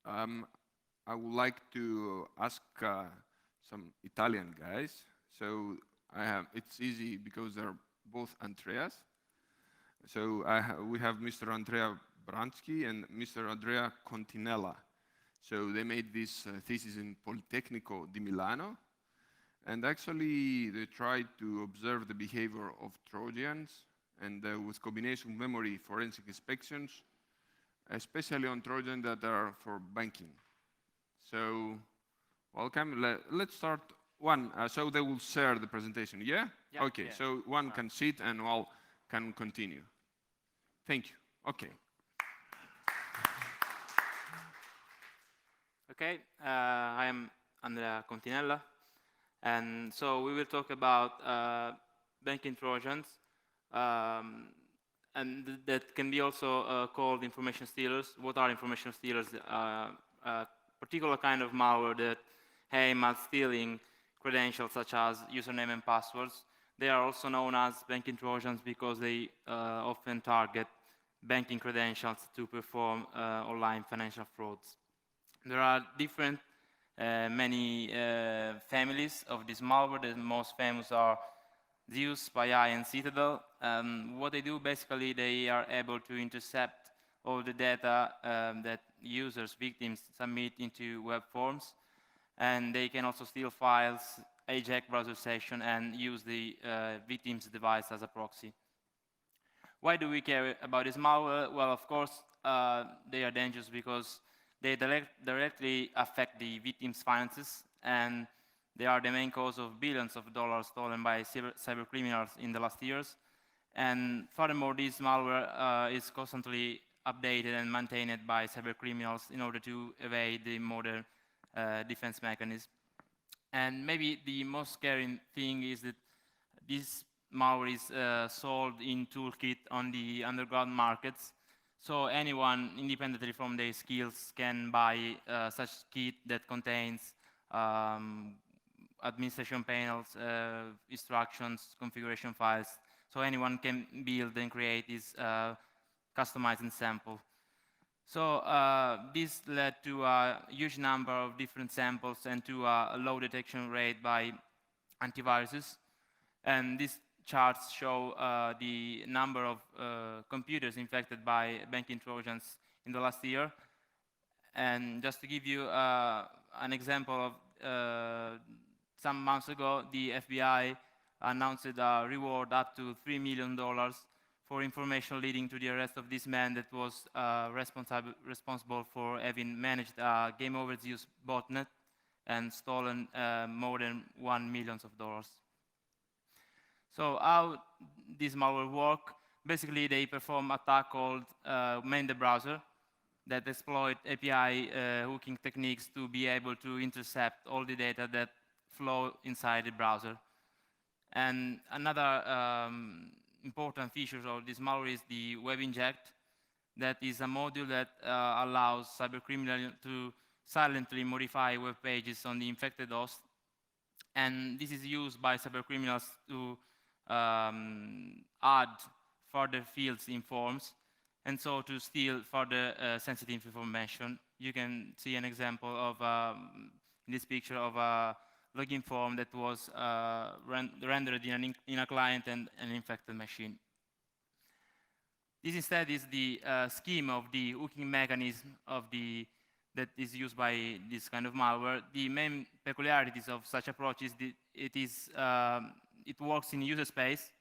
Um, I would like to ask some Italian guys. So it's easy because they're both Andreas. So we have Mr. Andrea Bransky and Mr. Andrea Continella. So they made this thesis in Politecnico di Milano. And actually, they tried to observe the behavior of Trojans and with combination memory forensic inspections, especially on Trojans that are for banking. So, welcome. Let's start one. So they will share the presentation, yeah? Yeah. Okay, Yeah. so one can sit and all can continue. Thank you. Okay. Okay, I am Andrea Continella, and so we will talk about banking Trojans, and that can be also called information stealers. What are information stealers? A particular kind of malware that aim at stealing credentials such as username and passwords. They are also known as banking Trojans because they often target banking credentials to perform online financial frauds. There are different, many families of this malware. The most famous are Zeus, SpyEye, and Citadel. What they do, basically, they are able to intercept all the data that users, victims, submit into web forms. And they can also steal files, hijack browser session, and use the victim's device as a proxy. Why do we care about this malware? Well, of course, they are dangerous because they directly affect the victim's finances, and they are the main cause of billions of dollars stolen by cyber criminals in the last years. And furthermore, this malware is constantly updated and maintained by cyber criminals in order to evade the modern defense mechanism. And maybe the most scary thing is that this malware is sold in toolkit on the underground markets. So anyone, independently from their skills, can buy such kit that contains administration panels, instructions, configuration files. So anyone can build and create this customized sample. So this led to a huge number of different samples and to a low detection rate by antiviruses. And these charts show the number of computers infected by banking Trojans in the last year. And just to give you an example of some months ago, the FBI announced a reward up to $3 million for information leading to the arrest of this man that was responsible for having managed a Game Over Zeus botnet and stolen more than $1 million. So how this malware work? Basically, they perform an attack called main the browser that exploit API hooking techniques to be able to intercept all the data that flow inside the browser. And another important feature of this malware is the web inject. That is a module that allows cybercriminals to silently modify web pages on the infected host. And this is used by cybercriminals to add further fields in forms, and so to steal further sensitive information. You can see an example of, in this picture, of a login form that was rendered in a client and an infected machine. This instead is the scheme of the hooking mechanism that is used by this kind of malware. The main peculiarities of such approach is it works in user space,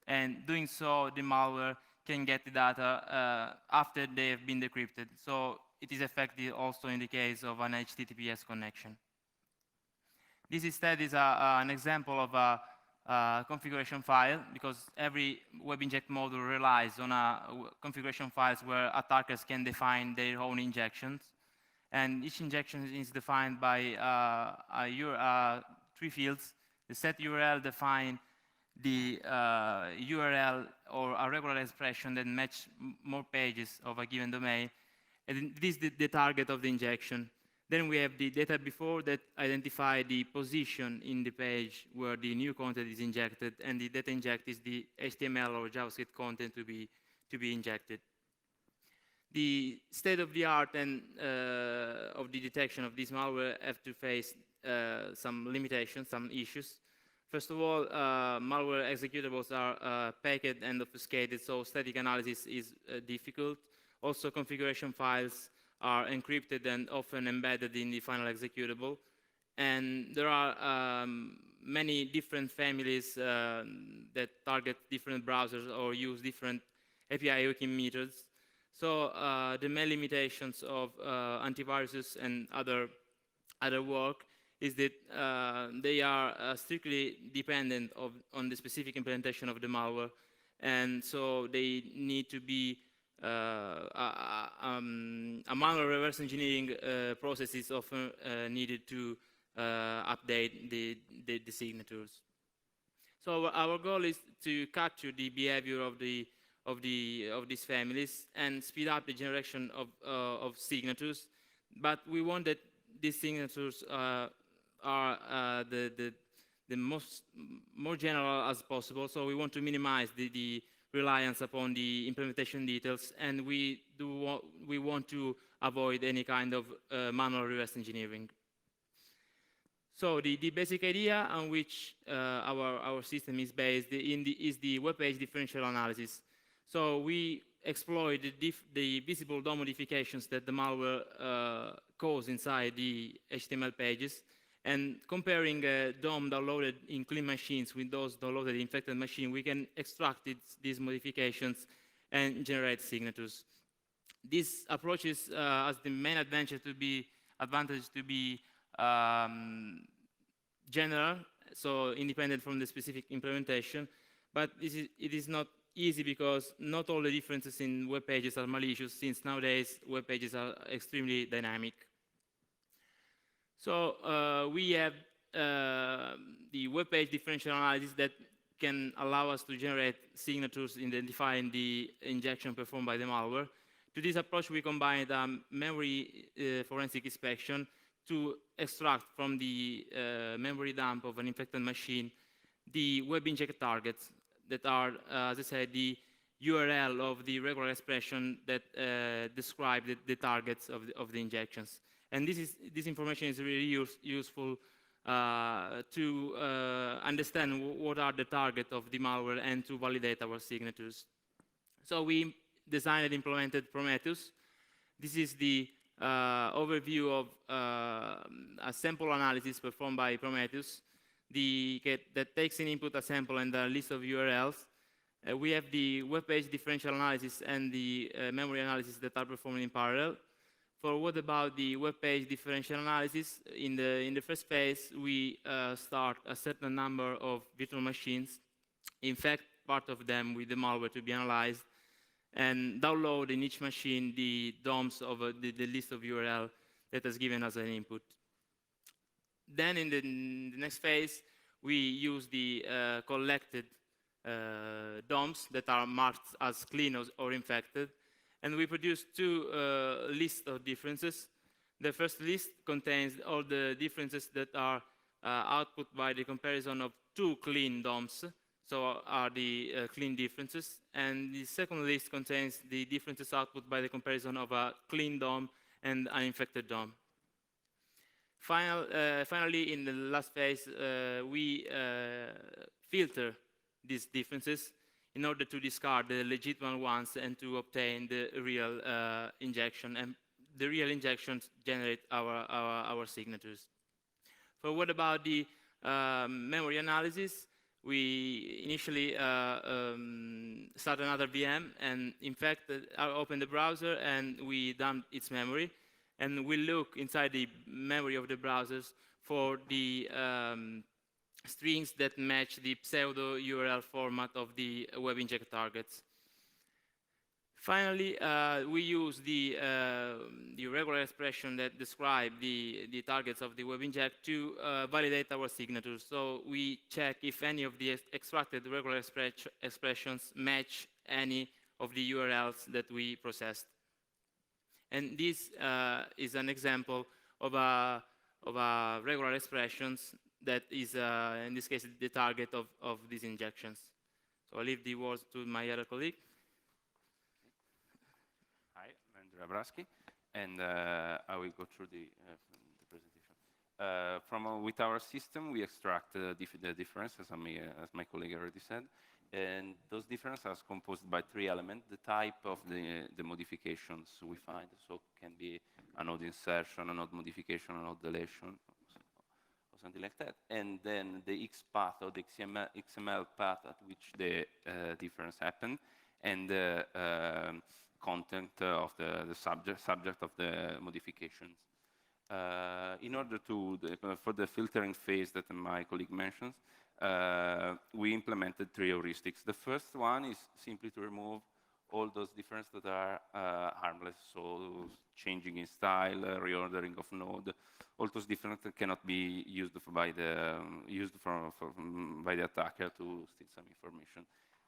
and doing so, the malware can get the data after they have been decrypted. So it is effective also in the case of an HTTPS connection. This instead is an example of a configuration file, because every web inject module relies on configuration files where attackers can define their own injections. And each injection is defined by three fields. The set URL define the URL or a regular expression that match more pages of a given domain. And this is the target of the injection. Then we have the data before that identify the position in the page where the new content is injected, and the data inject is the HTML or JavaScript content to be injected. The state of the art and of the detection of this malware have to face some limitations, some issues. First of all, malware executables are packed and obfuscated, so static analysis is difficult. Also, configuration files are encrypted and often embedded in the final executable. And there are many different families that target different browsers or use different API hooking methods. So the main limitations of antiviruses and other work is that they are strictly dependent on the specific implementation of the malware, and so they need to be a malware reverse engineering process is often needed to update the signatures. So our goal is to capture the behavior of these families and speed up the generation of signatures, but we want that these signatures are the more general as possible. So we want to minimize the reliance upon the implementation details, and we want to avoid any kind of manual reverse engineering. So the basic idea on which our system is based is the web page differential analysis. So we exploit the visible DOM modifications that the malware cause inside the HTML pages, and comparing DOM downloaded in clean machines with those downloaded in infected machine, we can extract these modifications and generate signatures. This approach has the main advantage to be general, so independent from the specific implementation, but it is not easy because not all the differences in web pages are malicious, since nowadays web pages are extremely dynamic. So we have the web page differential analysis that can allow us to generate signatures identifying the injection performed by the malware. To this approach, we combined memory forensic inspection to extract from the memory dump of an infected machine the web inject targets that are, as I said, the URL of the regular expression that describe the targets of the injections. And this information is really useful to understand what are the targets of the malware and to validate our signatures. So we designed and implemented Prometheus. This is the overview of a sample analysis performed by Prometheus that takes in input a sample and a list of URLs. We have the web page differential analysis and the memory analysis that are performed in parallel. For what about the web page differential analysis, in the first phase, we start a certain number of virtual machines, in fact, part of them with the malware to be analyzed, and download in each machine the DOMs of the list of URL that is given as an input. Then in the next phase, we use the collected DOMs that are marked as clean or infected, and we produce two lists of differences. The first list contains all the differences that are output by the comparison of two clean DOMs, so are the clean differences. And the second list contains the differences output by the comparison of a clean DOM and an infected DOM. Finally, in the last phase, we filter these differences in order to discard the legitimate ones and to obtain the real injection. And the real injections generate our signatures. For what about the memory analysis? We initially start another VM, and in fact, I open the browser and we dump its memory, and we look inside the memory of the browsers for the strings that match the pseudo URL format of the web inject targets. Finally, we use the regular expression that describe the targets of the web inject to validate our signatures. So we check if any of the extracted regular expressions match any of the URLs that we processed. And this is an example of a regular expressions that is, in this case, the target of these injections. So I'll leave the words to my other colleague. Hi, and Rabraski, and I will go through the presentation. With our system, we extract the difference, as my colleague already said, and those differences are composed by three elements: the type of the modifications we find, so it can be a node insertion, a node modification, a node deletion, or something like that, and then the X path or the XML path at which the difference happened, and the content of the subject of the modifications. In order to, for the filtering phase that my colleague mentions, we implemented three heuristics. The first one is simply to remove all those differences that are harmless, so changing in style, reordering of node, all those differences that cannot be used by the by the attacker to steal some information.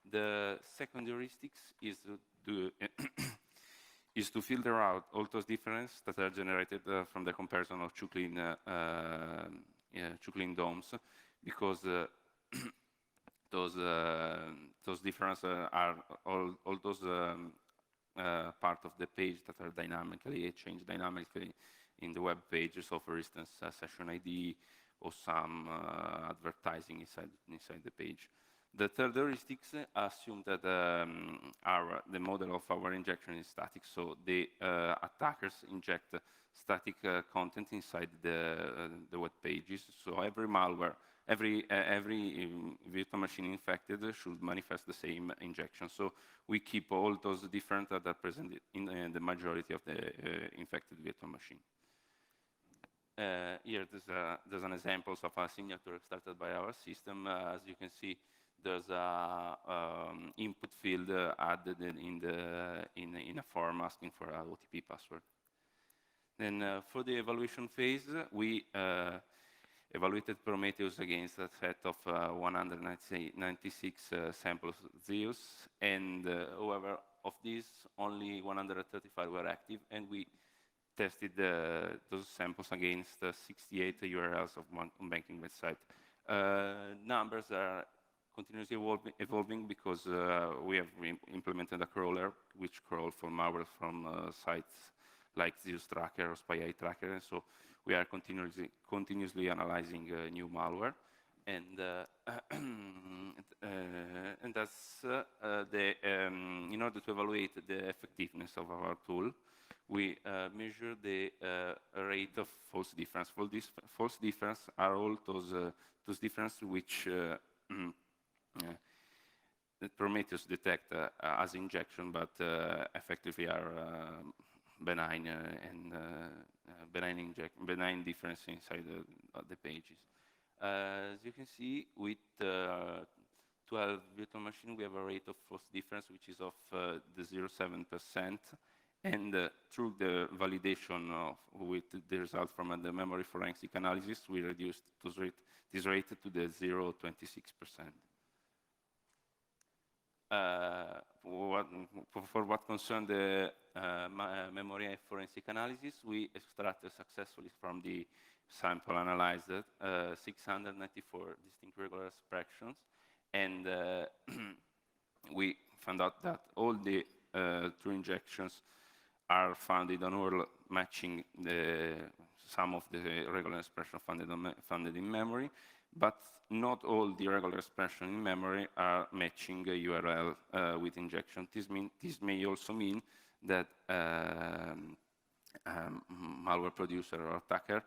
The second heuristics is to is to filter out all those differences that are generated from the comparison of two clean DOMs, because those differences are all those part of the page that are dynamically changed dynamically in the web page. So, for instance, a session ID or some advertising inside the page. The third heuristics assume that the model of our injection is static, so the attackers inject static content inside the web pages. So every malware, every virtual machine infected should manifest the same injection. So we keep all those different that are present in the majority of the infected virtual machine. Here there's an example of a signature extracted by our system. As you can see, there's a input field added in a form asking for a OTP password. Then for the evaluation phase, we evaluated Prometheus against a set of 196 samples Zeus, and however, of these, only 135 were active, and we tested those samples against 68 URLs of one banking website. Numbers are continuously evolving because we have implemented a crawler which crawls for malware from sites like Zeus Tracker or Spy Tracker, and so we are continuously analyzing new malware, and that's in order to evaluate the effectiveness of our tool, we measure the rate of false difference. False difference are all those differences which Prometheus detect as injection, but effectively are benign and benign difference inside the pages. As you can see, with 12 virtual machines, we have a rate of false difference which is of the 0.7%, and through the validation with the result from the memory forensic analysis, we reduced this rate to the 0.26%. For what concerns the memory forensic analysis, we extracted successfully from the sample analyzed 694 distinct regular expressions, and we found out that all the true injections are founded on all matching the sum of the regular expression founded in memory, but not all the regular expression in memory are matching a URL with injection. This may also mean that malware producer or attacker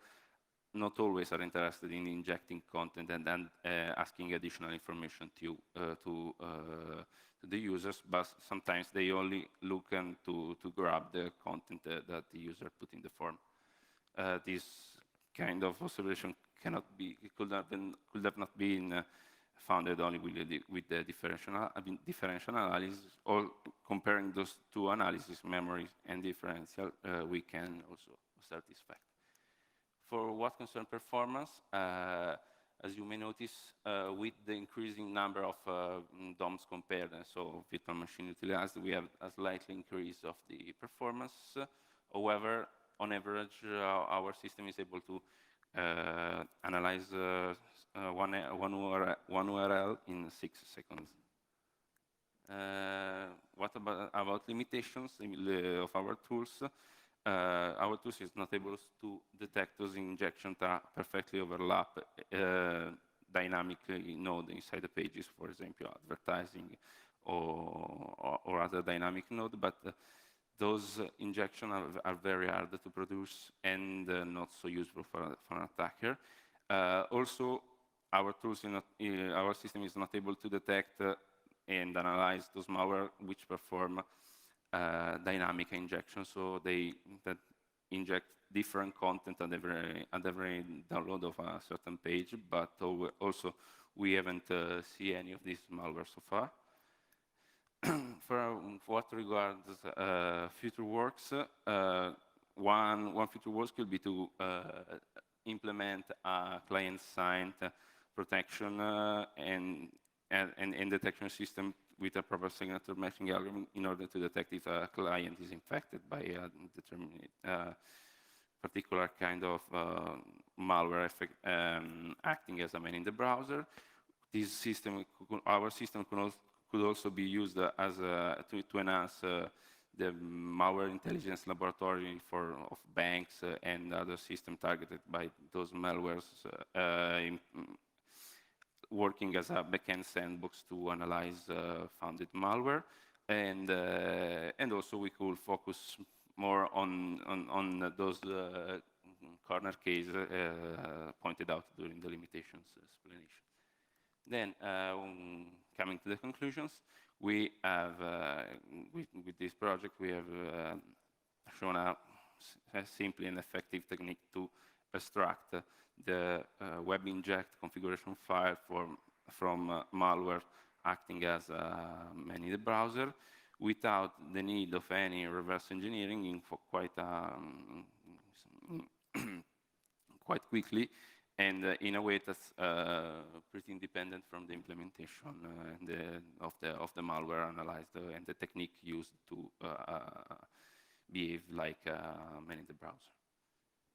not always are interested in injecting content and then asking additional information to the users, but sometimes they only look to grab the content that the user put in the form. This kind of observation could have not been founded only with the differential analysis, or comparing those two analyses, memory and differential, we can also observe this fact. For what concerns performance, as you may notice, with the increasing number of DOMs compared, and so virtual machine utilized, we have a slight increase of the performance. However, on average, our system is able to analyze one URL in 6 seconds. What about limitations of our tools? Our tools is not able to detect those injections that perfectly overlap dynamically node inside the pages, for example, advertising or other dynamic node, but those injections are very hard to produce and not so useful for an attacker. Also, our system is not able to detect and analyze those malware which perform dynamic injection, so that inject different content at every download of a certain page, but also we haven't seen any of these malware so far. For what regards future works, one future work could be to implement a client-side protection and detection system with a proper signature matching algorithm in order to detect if a client is infected by a determined particular kind of malware effect, acting as a man in the browser. This system, our system, could also be used as to enhance the malware intelligence laboratory of banks and other systems targeted by those malwares, working as a backend sandbox to analyze founded malware, and also we could focus more on those corner cases pointed out during the limitations explanation. Then, coming to the conclusions, we have with this project we have shown a simple and effective technique to extract the web inject configuration file from malware acting as a man in the browser without the need of any reverse engineering in quite quickly and in a way that's pretty independent from the implementation of the malware analyzed and the technique used to behave like a man in the browser.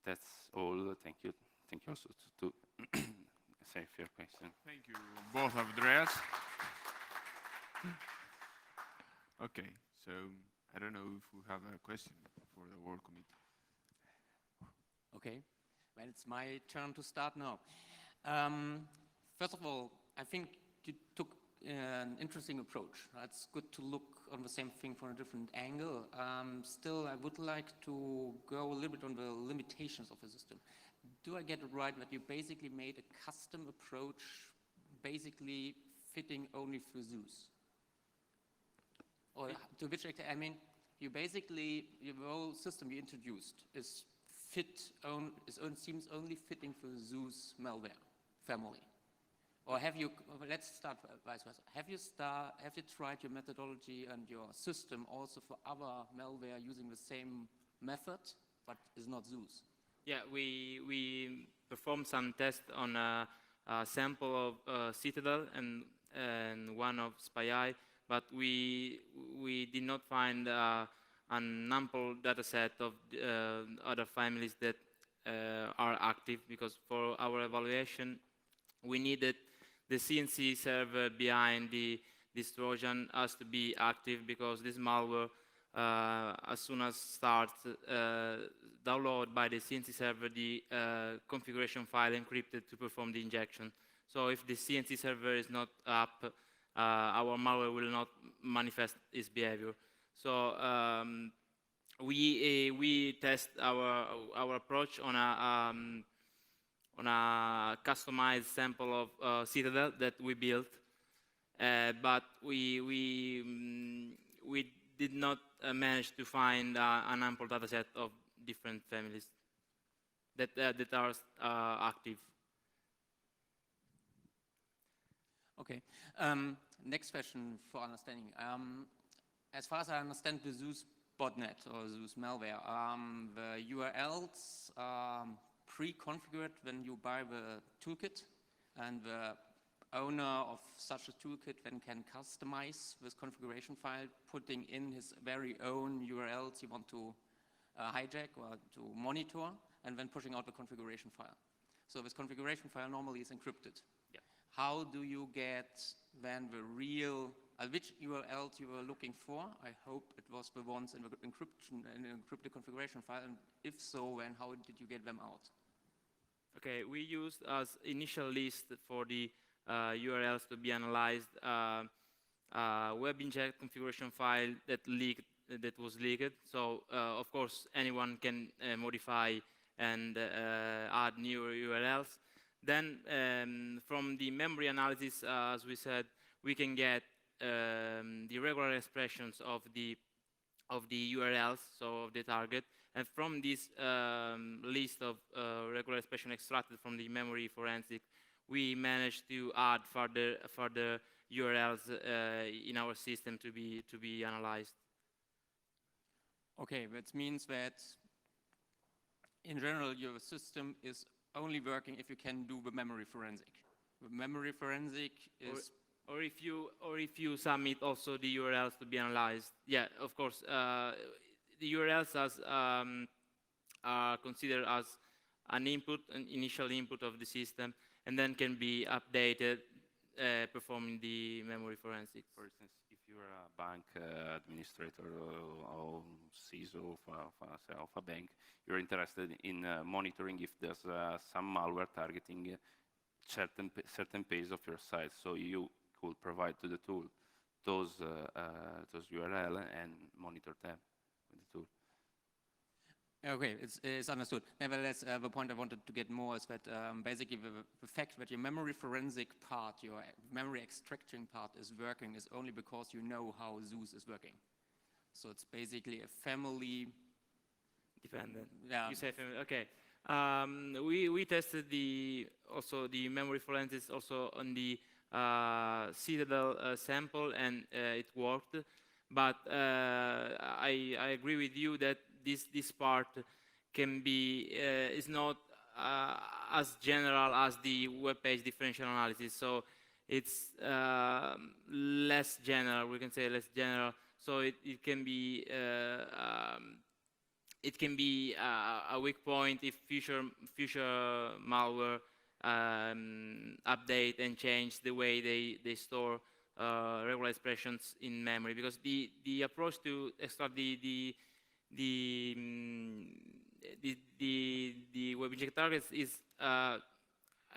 That's all. Thank you. Thank you also to say your question. Thank you, both Andreas. Okay, so I don't know if we have a question for the World Committee. Okay, well, it's my turn to start now. First of all, I think you took an interesting approach. It's good to look on the same thing from a different angle. Still, I would like to go a little bit on the limitations of the system. Do I get it right that you basically made a custom approach, basically fitting only for Zeus? Or to which extent, I mean, you basically, your whole system you introduced is seems only fitting for Zeus malware family. Or have you, let's start vice versa. Have you tried your methodology and your system also for other malware using the same method, but is not Zeus? Yeah, we performed some tests on a sample of Citadel and one of SpyEye, but we did not find an ample data set of other families that are active, because for our evaluation we needed the CNC server behind this Trojan has to be active, because this malware as soon as starts download by the CNC server the configuration file encrypted to perform the injection. So if the CNC server is not up, our malware will not manifest its behavior. So we test our approach on a customized sample of Citadel that we built, but we did not manage to find an ample data set of different families that are active. Okay. Next question for understanding. As far as I understand the Zeus botnet or Zeus malware, the URLs are pre-configured when you buy the toolkit, and the owner of such a toolkit then can customize this configuration file, putting in his very own URLs he want to hijack or to monitor, and then pushing out the configuration file. So this configuration file normally is encrypted. Yeah. How do you get then the real which URLs you were looking for. I hope it was the ones in the encryption and encrypted configuration file, and if so, then how did you get them out? Okay, we used as initial list for the URLs to be analyzed web inject configuration file that was leaked. So of course anyone can modify and add new URLs. Then from the memory analysis, as we said, we can get the regular expressions of the URLs, so of the target. And from this list of regular expression extracted from the memory forensic, we managed to add further URLs in our system to be analyzed. Okay, that means that in general your system is only working if you can do the memory forensic. The memory forensic is or if you submit also the URLs to be analyzed. Yeah, of course. The URLs are considered as an initial input of the system, and then can be updated performing the memory forensics. For instance, if you're a bank administrator or CISO of a bank, you're interested in monitoring if there's some malware targeting certain page of your site. So you could provide to the tool those URL and monitor them with the tool. Okay, it's understood. Nevertheless, the point I wanted to get more is that basically the fact that your memory forensic part, your memory extracting part is working is only because you know how Zeus is working. So it's basically a family dependent. Yeah. You say family. Okay. We tested also the memory forensics also on the Citadel sample, and it worked. But I agree with you that this part can be is not as general as the web page differential analysis. So it's less general. We can say less general. So it can be a weak point if future malware update and change the way they store regular expressions in memory, because the approach to extract the web inject targets is I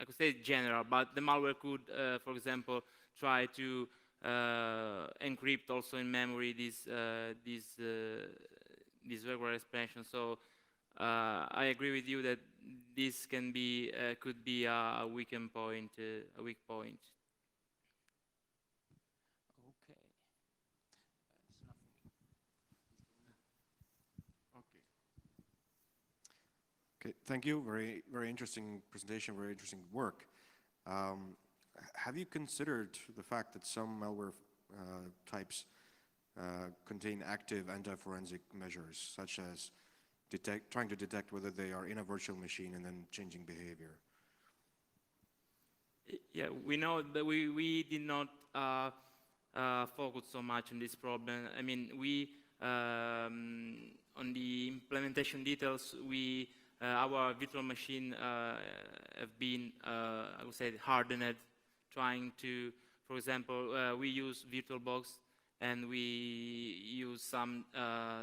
could say general, but the malware could, for example, try to encrypt also in memory these regular expressions. So I agree with you that this can be could be a weak point. Okay, thank you. Very, very interesting presentation, very interesting work. Have you considered the fact that some malware types contain active anti-forensic measures, such as trying to detect whether they are in a virtual machine and then changing behavior? Yeah, we know that we did not focus so much on this problem. I mean, we on the implementation details, our virtual machine have been, I would say, hardened, trying to, for example, we use VirtualBox, and we use some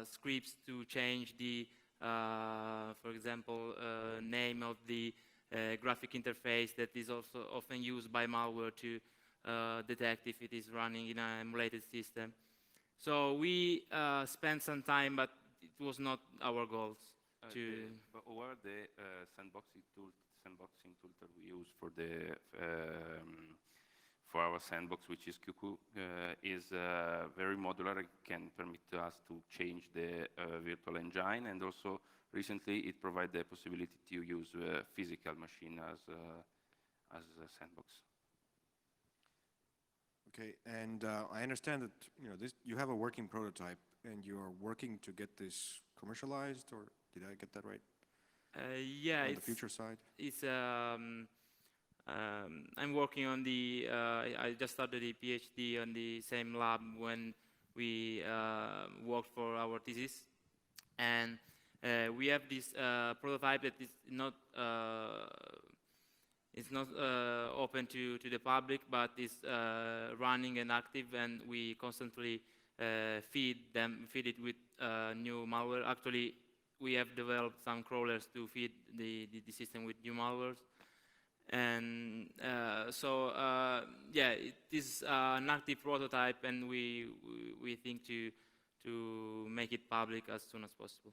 scripts to change the, for example, name of the graphic interface that is also often used by malware to detect if it is running in an emulated system. So we spent some time, but it was not our goals. However, the sandboxing tool that we use for our sandbox, which is QQ, is very modular. It can permit us to change the virtual engine, and also recently it provides the possibility to use a physical machine as a sandbox. Okay, and I understand that you have a working prototype, and you are working to get this commercialized, or did I get that right? Yeah, on the future side. It's I'm working on the. I just started a PhD on the same lab when we worked for our thesis, and we have this prototype that is not It's not open to the public, but it's running and active, and we constantly feed it with new malware. Actually, we have developed some crawlers to feed the system with new malwares. And yeah, it is an active prototype, and we think to make it public as soon as possible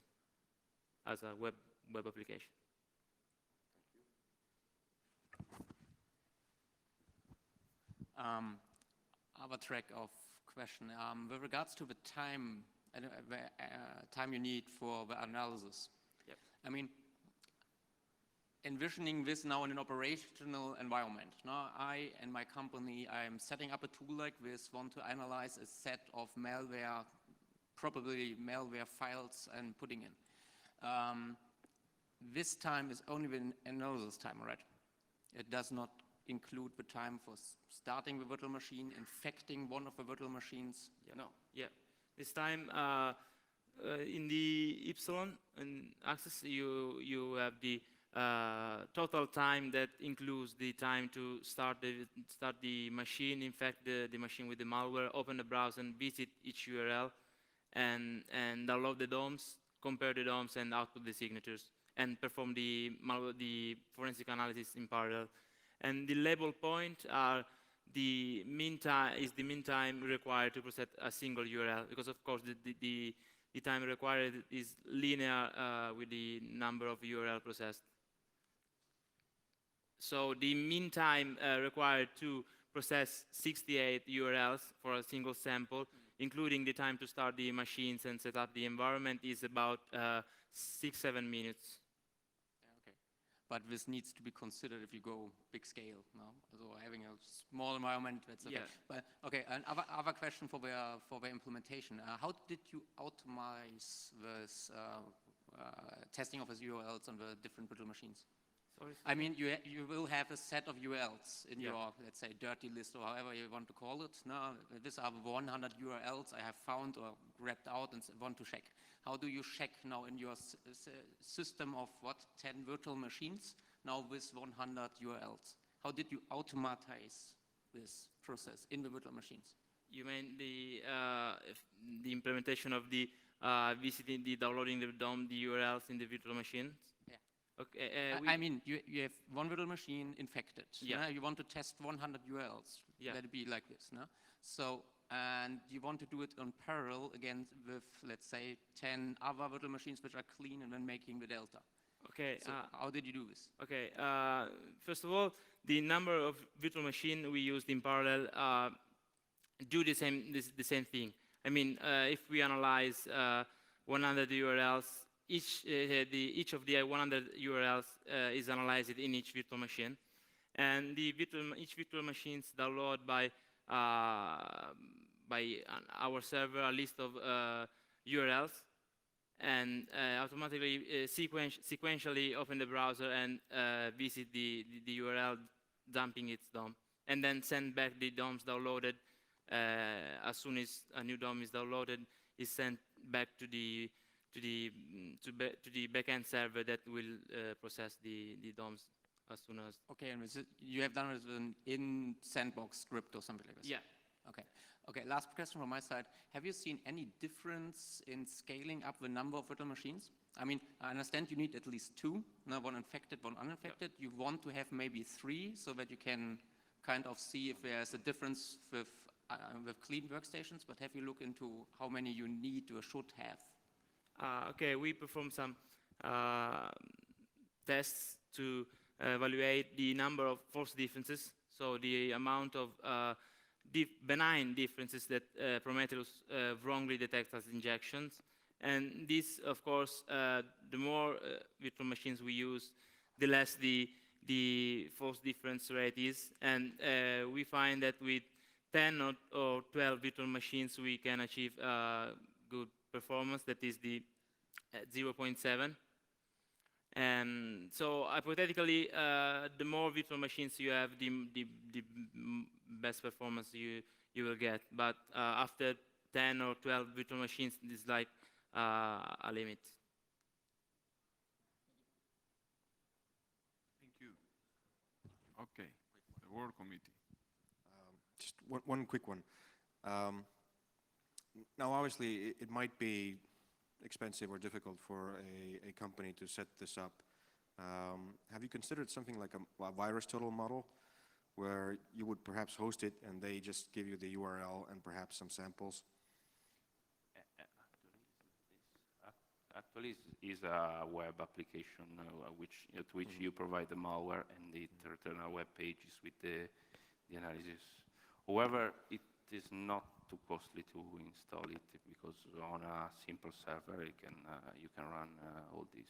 as a web application. Other track of question. With regards to the time time you need for the analysis. Yep. I mean, envisioning this now in an operational environment. Now, I and my company, I am setting up a tool like this, want to analyze a set of malware, probably malware files, and putting in. This time is only the analysis time, right? It does not include the time for starting the virtual machine, infecting one of the virtual machines. Yeah. No. Yeah. This time in the Epsilon axis, you have the total time that includes the time to start the machine, infect the machine with the malware, open the browser, and visit each URL, and download the DOMs, compare the DOMs, and output the signatures, and perform the forensic analysis in parallel. And the label point are the mean time required to process a single URL, because of course the time required is linear with the number of URL processed. So the mean time required to process 68 URLs for a single sample, including the time to start the machines and set up the environment, is about 6-7 minutes. Okay, but this needs to be considered if you go big scale, no? So having a small environment, that's okay. Yeah. But okay, another question for the implementation. How did you optimize this testing of these URLs on the different virtual machines? Sorry? I mean, you will have a set of URLs in Yeah. your, let's say, dirty list or however you want to call it. Now, these are 100 URLs I have found or grabbed out and want to check. How do you check now in your system of what, 10 virtual machines, now with 100 URLs? How did you automatize this process in the virtual machines? You mean the implementation of the visiting, the downloading the DOM, the URLs in the virtual machines? Yeah. Okay. I mean, you have one virtual machine infected. Yeah. You want to test 100 URLs. Yeah. Let it be like this. No? So, and you want to do it on parallel again with, let's say, 10 other virtual machines which are clean and then making the delta. Okay. So how did you do this? Okay. First of all, the number of virtual machines we used in parallel do the same thing. I mean, if we analyze 100 URLs, each of the 100 URLs is analyzed in each virtual machine, and each virtual machine download by our server a list of URLs, and automatically sequentially open the browser and visit the URL, dumping its DOM, and then send back the DOMs downloaded. As soon as a new DOM is downloaded, is sent back to the backend server that will process the DOMs as soon as. Okay, and you have done it with an in sandbox script or something like this? Yeah. Okay. Okay, last question from my side. Have you seen any difference in scaling up the number of virtual machines? I mean, I understand you need at least 2, one infected, one uninfected. Yeah. You want to have maybe 3 so that you can kind of see if there's a difference with clean workstations, but have you looked into how many you need or should have? Okay, we performed some tests to evaluate the number of false differences, so the amount of benign differences that Prometheus wrongly detects as injections. And this, of course, the more virtual machines we use, the less the false difference rate is. And we find that with 10 or 12 virtual machines, we can achieve good performance, that is the 0.7. And so hypothetically, the more virtual machines you have, the best performance you will get. But after 10 or 12 virtual machines, it's like a limit. Thank you. Okay, the work committee. Just one quick one. Now, obviously, it might be expensive or difficult for a company to set this up. Have you considered something like a virus total model, where you would perhaps host it and they just give you the URL and perhaps some samples? Actually, is a web application at which you provide the malware and it returns a web pages with the analysis. However, it is not too costly to install it because on a simple server you can run all this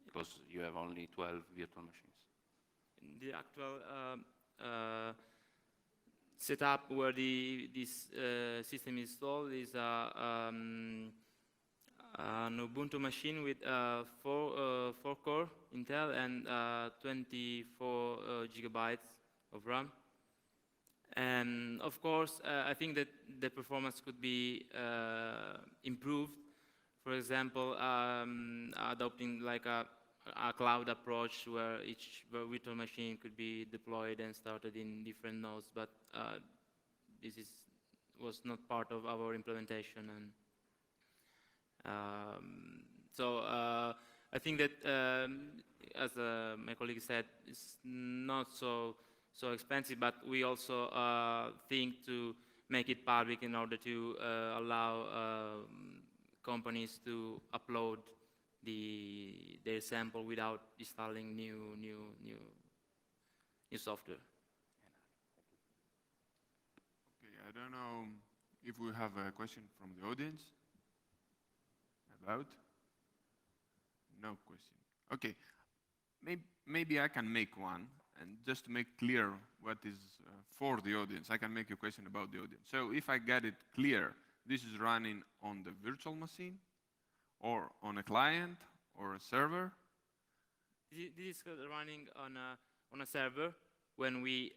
because you have only 12 virtual machines. The actual setup where this system is installed is an Ubuntu machine with 4-core Intel and 24 gigabytes of RAM. And of course, I think that the performance could be improved. For example, adopting like a cloud approach where each virtual machine could be deployed and started in different nodes. But this was not part of our implementation. And so I think that, as my colleague said, it's not so expensive, but we also think to make it public in order to allow companies to upload their sample without installing new software. Okay, I don't know if we have a question from the audience about. No question. Okay, maybe I can make one. And just to make clear what is for the audience, I can make a question about the audience. So if I get it clear, this is running on the virtual machine, or on a client, or a server? This is running on a server. When we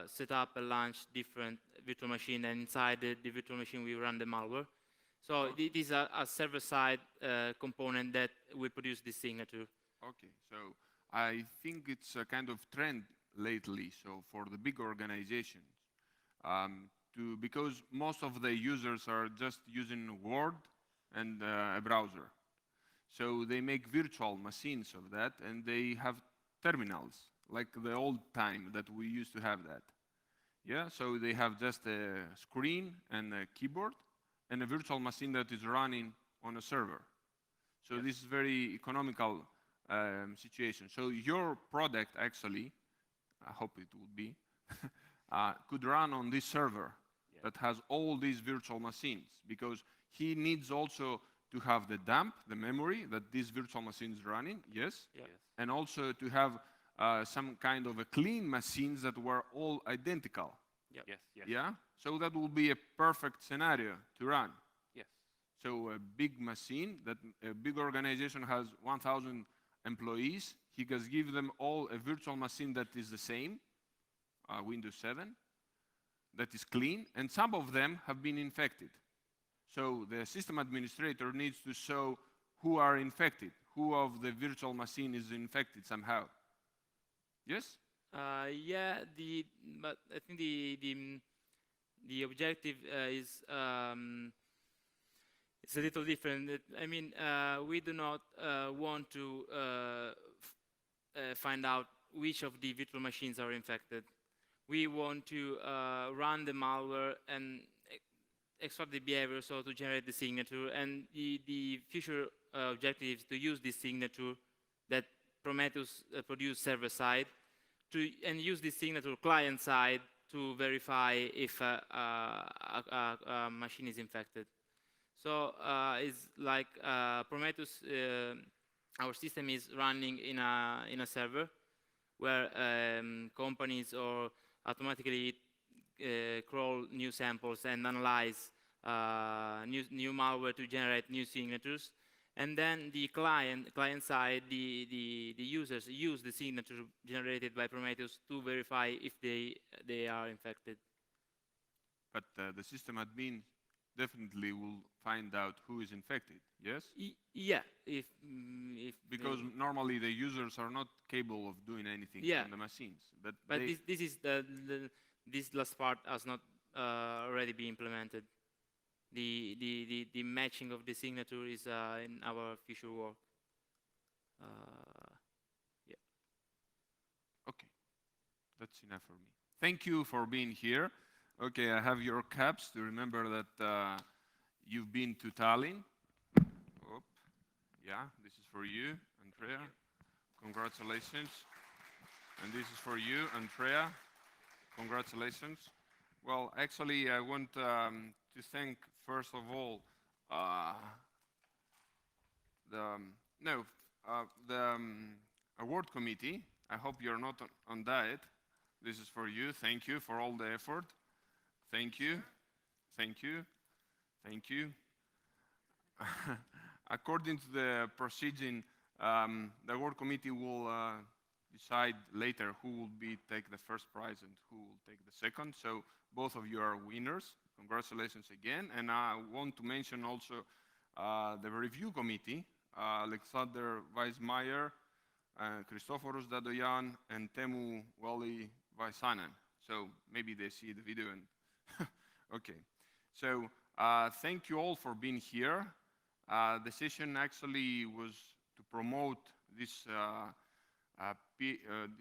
set up and launch different virtual machine, and inside the virtual machine we run the malware. So this is a server-side component that will produce this signature. Okay, so I think it's a kind of trend lately, so for the big organizations, because most of the users are just using Word and a browser. So they make virtual machines of that, and they have terminals, like the old time that we used to have that. Yeah, so they have just a screen and a keyboard, and a virtual machine that is running on a server. So yes, this is very economical situation. So your product actually, I hope it will be, could run on this server that has all these virtual machines, because he needs also to have the dump, the memory that this virtual machine is running, yes? Yes. And also to have some kind of a clean machines that were all identical. Yep. Yes, yes. Yeah? So that will be a perfect scenario to run. Yes. So a big machine, that a big organization has 1,000 employees, he can give them all a virtual machine that is the same, Windows 7, that is clean, and some of them have been infected. So the system administrator needs to show who are infected, who of the virtual machine is infected somehow. Yes? Yeah, but I think the objective is it's a little different. I mean, we do not want to find out which of the virtual machines are infected. We want to run the malware and extract the behavior, so to generate the signature. And the future objective is to use this signature that Prometheus produced server-side, and use this signature client-side to verify if a machine is infected. So it's like Prometheus, our system is running in a server where companies or automatically crawl new samples and analyze new malware to generate new signatures. And then the client side, the users use the signature generated by Prometheus to verify if they are infected. But the system admin definitely will find out who is infected. Yes? Yeah, if Because normally the users are not capable of doing anything Yeah. on the machines. But this is this last part has not already been implemented. The matching of the signature is in our future work. Yeah. okay, that's enough for me. Thank you for being here. Okay, I have your caps to remember that you've been to Tallinn. Oh, yeah, this is for you, Andrea. Congratulations. And this is for you, Andrea. Congratulations. Well, actually, I want to thank, first of all, the award committee. I hope you're not on diet. This is for you. Thank you for all the effort. Thank you. Thank you. Thank you. According to the proceeding, the award committee will decide later who will take the first prize and who will take the second. So both of you are winners. Congratulations again. And I want to mention also the review committee, Alexander Weismeier, Christoforos Dadoyan, and Temu Wally Vaisanen. So maybe they see the video and okay. So thank you all for being here. The session actually was to promote these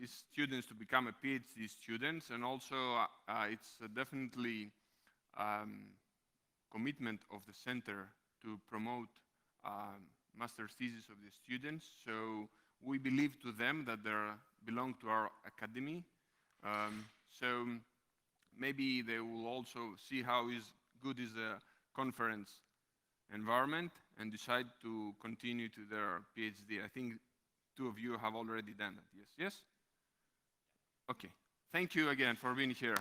students to become a PhD students, and also it's definitely commitment of the center to promote master's thesis of the students. So we believe to them that they belong to our academy. So maybe they will also see how good is the conference environment and decide to continue to their PhD. I think two of you have already done that. Yes? Yes? Okay. Thank you again for being here.